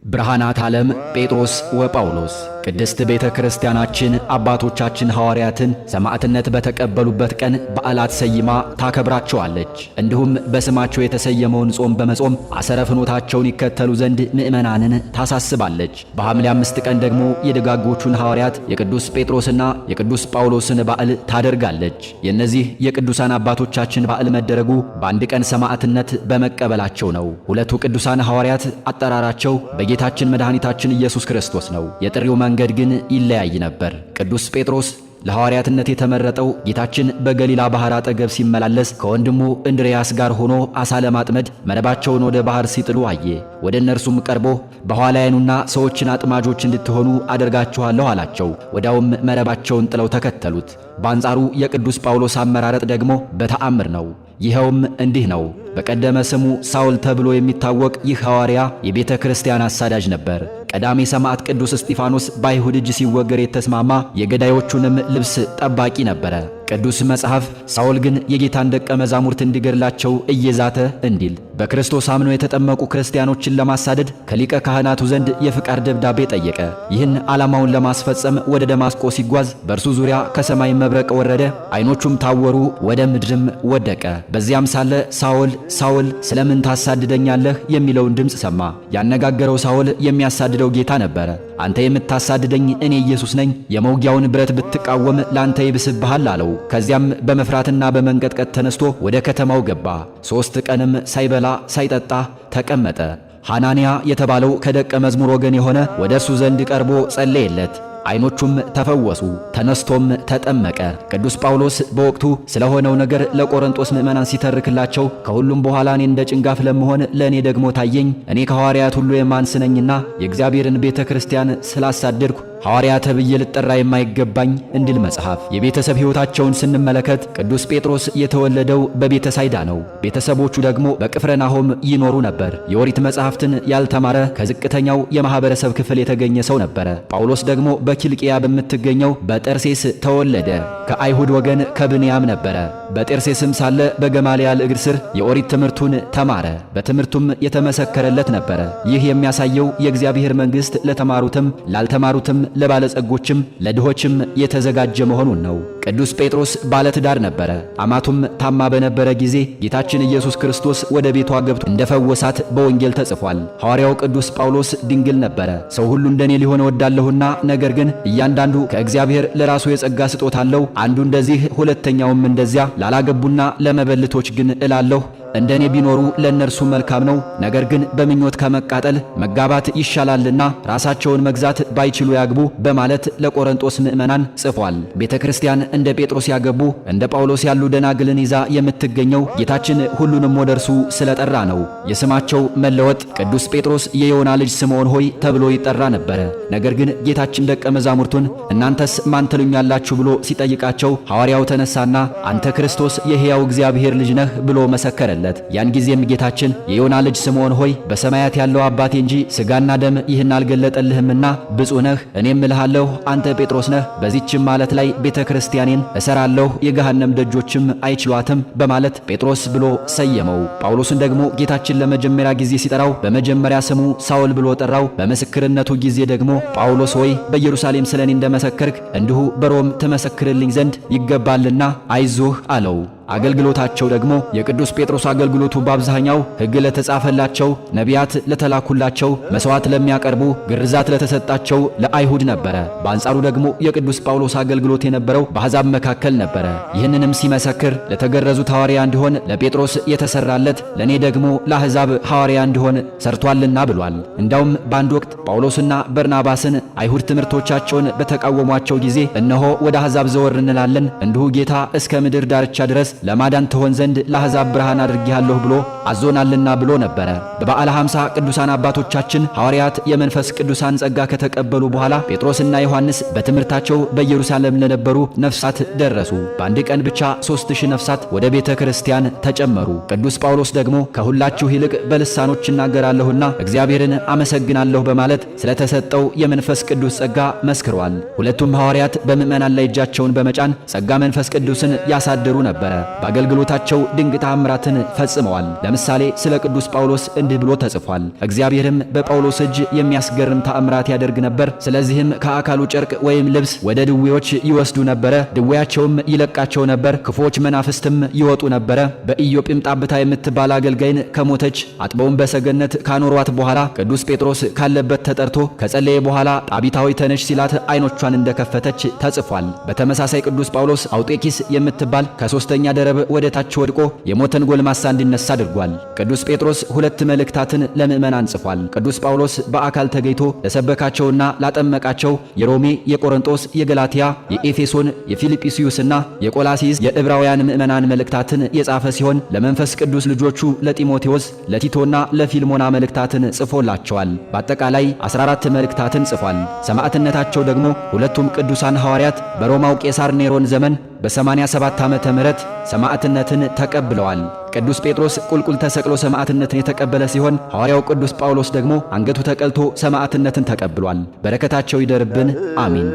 ብርሃናት ዓለም ጴጥሮስ ወጳውሎስ ቅድስት ቤተ ክርስቲያናችን አባቶቻችን ሐዋርያትን ሰማዕትነት በተቀበሉበት ቀን በዓላት ሰይማ ታከብራቸዋለች። እንዲሁም በስማቸው የተሰየመውን ጾም በመጾም አሰረ ፍኖታቸውን ይከተሉ ዘንድ ምእመናንን ታሳስባለች። በሐምሌ 5 ቀን ደግሞ የደጋጎቹን ሐዋርያት የቅዱስ ጴጥሮስና የቅዱስ ጳውሎስን በዓል ታደርጋለች። የእነዚህ የቅዱሳን አባቶቻችን በዓል መደረጉ በአንድ ቀን ሰማዕትነት በመቀበላቸው ነው። ሁለቱ ቅዱሳን ሐዋርያት አጠራራቸው በጌታችን መድኃኒታችን ኢየሱስ ክርስቶስ ነው። የጥሪው መንገድ ግን ይለያይ ነበር። ቅዱስ ጴጥሮስ ለሐዋርያትነት የተመረጠው ጌታችን በገሊላ ባህር አጠገብ ሲመላለስ ከወንድሙ እንድርያስ ጋር ሆኖ ዓሣ ለማጥመድ መረባቸውን ወደ ባህር ሲጥሉ አየ። ወደ እነርሱም ቀርቦ በኋላዬኑና ሰዎችን አጥማጆች እንድትሆኑ አደርጋችኋለሁ አላቸው። ወዲያውም መረባቸውን ጥለው ተከተሉት። በአንጻሩ የቅዱስ ጳውሎስ አመራረጥ ደግሞ በተአምር ነው። ይኸውም እንዲህ ነው። በቀደመ ስሙ ሳውል ተብሎ የሚታወቅ ይህ ሐዋርያ የቤተ ክርስቲያን አሳዳጅ ነበር። ቀዳሜ ሰማዕት ቅዱስ እስጢፋኖስ በአይሁድ እጅ ሲወገር የተስማማ የገዳዮቹንም ልብስ ጠባቂ ነበረ። ቅዱስ መጽሐፍ ሳውል ግን የጌታን ደቀ መዛሙርት እንዲገድላቸው እየዛተ እንዲል በክርስቶስ አምነው የተጠመቁ ክርስቲያኖችን ለማሳደድ ከሊቀ ካህናቱ ዘንድ የፍቃድ ደብዳቤ ጠየቀ። ይህን ዓላማውን ለማስፈጸም ወደ ደማስቆ ሲጓዝ በእርሱ ዙሪያ ከሰማይ መብረቅ ወረደ፣ ዓይኖቹም ታወሩ፣ ወደ ምድርም ወደቀ። በዚያም ሳለ ሳውል ሳውል ስለምን ታሳድደኛለህ የሚለውን ድምፅ ሰማ። ያነጋገረው ሳውል የሚያሳድደው ጌታ ነበረ። አንተ የምታሳድደኝ እኔ ኢየሱስ ነኝ፣ የመውጊያውን ብረት ብትቃወም ላንተ ይብስብሃል አለው። ከዚያም በመፍራትና በመንቀጥቀጥ ተነስቶ ወደ ከተማው ገባ። 3 ቀንም ሳይበላ ሳይጠጣ ተቀመጠ። ሐናንያ የተባለው ከደቀ መዝሙር ወገን የሆነ ወደ እርሱ ዘንድ ቀርቦ ጸለየለት። ዓይኖቹም ተፈወሱ። ተነስቶም ተጠመቀ። ቅዱስ ጳውሎስ በወቅቱ ስለሆነው ነገር ለቆሮንቶስ ምዕመናን ሲተርክላቸው ከሁሉም በኋላ እኔ እንደ ጭንጋፍ ለመሆን ለእኔ ደግሞ ታየኝ። እኔ ከሐዋርያት ሁሉ የማንስ ነኝና የእግዚአብሔርን ቤተ ክርስቲያን ስላሳደድኩ ሐዋርያ ተብዬ ልጠራ የማይገባኝ እንዲል መጽሐፍ። የቤተሰብ ሕይወታቸውን ስንመለከት ቅዱስ ጴጥሮስ የተወለደው በቤተ ሳይዳ ነው። ቤተሰቦቹ ደግሞ በቅፍርናሆም ይኖሩ ነበር። የኦሪት መጽሐፍትን ያልተማረ ከዝቅተኛው የማኅበረሰብ ክፍል የተገኘ ሰው ነበረ። ጳውሎስ ደግሞ በኪልቅያ በምትገኘው በጠርሴስ ተወለደ። ከአይሁድ ወገን ከብንያም ነበረ። በጠርሴስም ሳለ በገማልያል እግር ስር የኦሪት ትምህርቱን ተማረ። በትምህርቱም የተመሰከረለት ነበረ። ይህ የሚያሳየው የእግዚአብሔር መንግሥት ለተማሩትም ላልተማሩትም ለባለጸጎችም ለድሆችም የተዘጋጀ መሆኑን ነው። ቅዱስ ጴጥሮስ ባለትዳር ነበረ። አማቱም ታማ በነበረ ጊዜ ጌታችን ኢየሱስ ክርስቶስ ወደ ቤቷ ገብቶ እንደፈወሳት በወንጌል ተጽፏል። ሐዋርያው ቅዱስ ጳውሎስ ድንግል ነበረ። ሰው ሁሉ እንደኔ ሊሆን እወዳለሁና ነገር ግን እያንዳንዱ ከእግዚአብሔር ለራሱ የጸጋ ስጦታ አለው፣ አንዱ እንደዚህ ሁለተኛውም እንደዚያ፣ ላላገቡና ለመበልቶች ግን እላለሁ እንደኔ ቢኖሩ ለእነርሱ መልካም ነው። ነገር ግን በምኞት ከመቃጠል መጋባት ይሻላልና ራሳቸውን መግዛት ባይችሉ ያግቡ በማለት ለቆሮንቶስ ምዕመናን ጽፏል። ቤተ ክርስቲያን እንደ ጴጥሮስ ያገቡ እንደ ጳውሎስ ያሉ ደናግልን ይዛ የምትገኘው ጌታችን ሁሉንም ወደ እርሱ ስለጠራ ነው። የስማቸው መለወጥ ቅዱስ ጴጥሮስ የዮና ልጅ ስምዖን ሆይ ተብሎ ይጠራ ነበረ። ነገር ግን ጌታችን ደቀ መዛሙርቱን እናንተስ ማን ትሉኛላችሁ ብሎ ሲጠይቃቸው ሐዋርያው ተነሳና አንተ ክርስቶስ የሕያው እግዚአብሔር ልጅ ነህ ብሎ መሰከረ። ያን ጊዜም ጌታችን የዮና ልጅ ስምዖን ሆይ በሰማያት ያለው አባቴ እንጂ ሥጋና ደም ይህን አልገለጠልህምና ብፁዕ ነህ። እኔም እልሃለሁ አንተ ጴጥሮስ ነህ፣ በዚህችም ማለት ላይ ቤተ ክርስቲያኔን እሰራለሁ፣ የገሃነም ደጆችም አይችሏትም በማለት ጴጥሮስ ብሎ ሰየመው። ጳውሎስን ደግሞ ጌታችን ለመጀመሪያ ጊዜ ሲጠራው በመጀመሪያ ስሙ ሳውል ብሎ ጠራው። በምስክርነቱ ጊዜ ደግሞ ጳውሎስ ሆይ በኢየሩሳሌም ስለኔ እንደመሰከርክ እንዲሁ በሮም ትመሰክርልኝ ዘንድ ይገባልና አይዞህ አለው። አገልግሎታቸው ደግሞ የቅዱስ ጴጥሮስ አገልግሎቱ በአብዛኛው ሕግ ለተጻፈላቸው ነቢያት ለተላኩላቸው መሥዋዕት ለሚያቀርቡ ግርዛት ለተሰጣቸው ለአይሁድ ነበረ። በአንጻሩ ደግሞ የቅዱስ ጳውሎስ አገልግሎት የነበረው በአሕዛብ መካከል ነበረ። ይህንንም ሲመሰክር ለተገረዙት ሐዋርያ እንዲሆን ለጴጥሮስ የተሰራለት ለእኔ ደግሞ ለአሕዛብ ሐዋርያ እንዲሆን ሰርቷልና ብሏል። እንዳውም በአንድ ወቅት ጳውሎስና በርናባስን አይሁድ ትምህርቶቻቸውን በተቃወሟቸው ጊዜ እነሆ ወደ አሕዛብ ዘወር እንላለን፣ እንዲሁ ጌታ እስከ ምድር ዳርቻ ድረስ ለማዳን ትሆን ዘንድ ለአሕዛብ ብርሃን አድርጌሃለሁ ብሎ አዞናልና ብሎ ነበረ። በበዓለ 50 ቅዱሳን አባቶቻችን ሐዋርያት የመንፈስ ቅዱሳን ጸጋ ከተቀበሉ በኋላ ጴጥሮስና ዮሐንስ በትምህርታቸው በኢየሩሳሌም ለነበሩ ነፍሳት ደረሱ። በአንድ ቀን ብቻ 3000 ነፍሳት ወደ ቤተ ክርስቲያን ተጨመሩ። ቅዱስ ጳውሎስ ደግሞ ከሁላችሁ ይልቅ በልሳኖች እናገራለሁና እግዚአብሔርን አመሰግናለሁ በማለት ስለተሰጠው የመንፈስ ቅዱስ ጸጋ መስክሯል። ሁለቱም ሐዋርያት በምዕመናን ላይ እጃቸውን በመጫን ጸጋ መንፈስ ቅዱስን ያሳድሩ ነበረ። በአገልግሎታቸው ድንቅ ተአምራትን ፈጽመዋል። ለምሳሌ ስለ ቅዱስ ጳውሎስ እንዲህ ብሎ ተጽፏል። እግዚአብሔርም በጳውሎስ እጅ የሚያስገርም ተአምራት ያደርግ ነበር። ስለዚህም ከአካሉ ጨርቅ ወይም ልብስ ወደ ድዌዎች ይወስዱ ነበረ፣ ድዌያቸውም ይለቃቸው ነበር፣ ክፉዎች መናፍስትም ይወጡ ነበረ። በኢዮጵም ጣብታ የምትባል አገልጋይን ከሞተች አጥበውን በሰገነት ካኖሯት በኋላ ቅዱስ ጴጥሮስ ካለበት ተጠርቶ ከጸለየ በኋላ ጣቢታዊ ተነሽ ሲላት አይኖቿን እንደከፈተች ተጽፏል። በተመሳሳይ ቅዱስ ጳውሎስ አውጤኪስ የምትባል ከሶስተኛ ደረብ ወደ ታች ወድቆ የሞተን ጎልማሳ እንዲነሳ አድርጓል። ቅዱስ ጴጥሮስ ሁለት መልእክታትን ለምእመናን ጽፏል። ቅዱስ ጳውሎስ በአካል ተገኝቶ ለሰበካቸውና ላጠመቃቸው የሮሜ፣ የቆሮንቶስ፣ የገላትያ፣ የኤፌሶን፣ የፊልጵስዩስና የቆላሲስ የዕብራውያን ምእመናን መልእክታትን የጻፈ ሲሆን ለመንፈስ ቅዱስ ልጆቹ ለጢሞቴዎስ፣ ለቲቶና ለፊልሞና መልእክታትን ጽፎላቸዋል። በአጠቃላይ 14 መልእክታትን ጽፏል። ሰማዕትነታቸው ደግሞ ሁለቱም ቅዱሳን ሐዋርያት በሮማው ቄሳር ኔሮን ዘመን በ87 ዓመተ ምህረት ሰማዕትነትን ተቀብለዋል። ቅዱስ ጴጥሮስ ቁልቁል ተሰቅሎ ሰማዕትነትን የተቀበለ ሲሆን ሐዋርያው ቅዱስ ጳውሎስ ደግሞ አንገቱ ተቀልቶ ሰማዕትነትን ተቀብሏል። በረከታቸው ይደርብን፣ አሚን።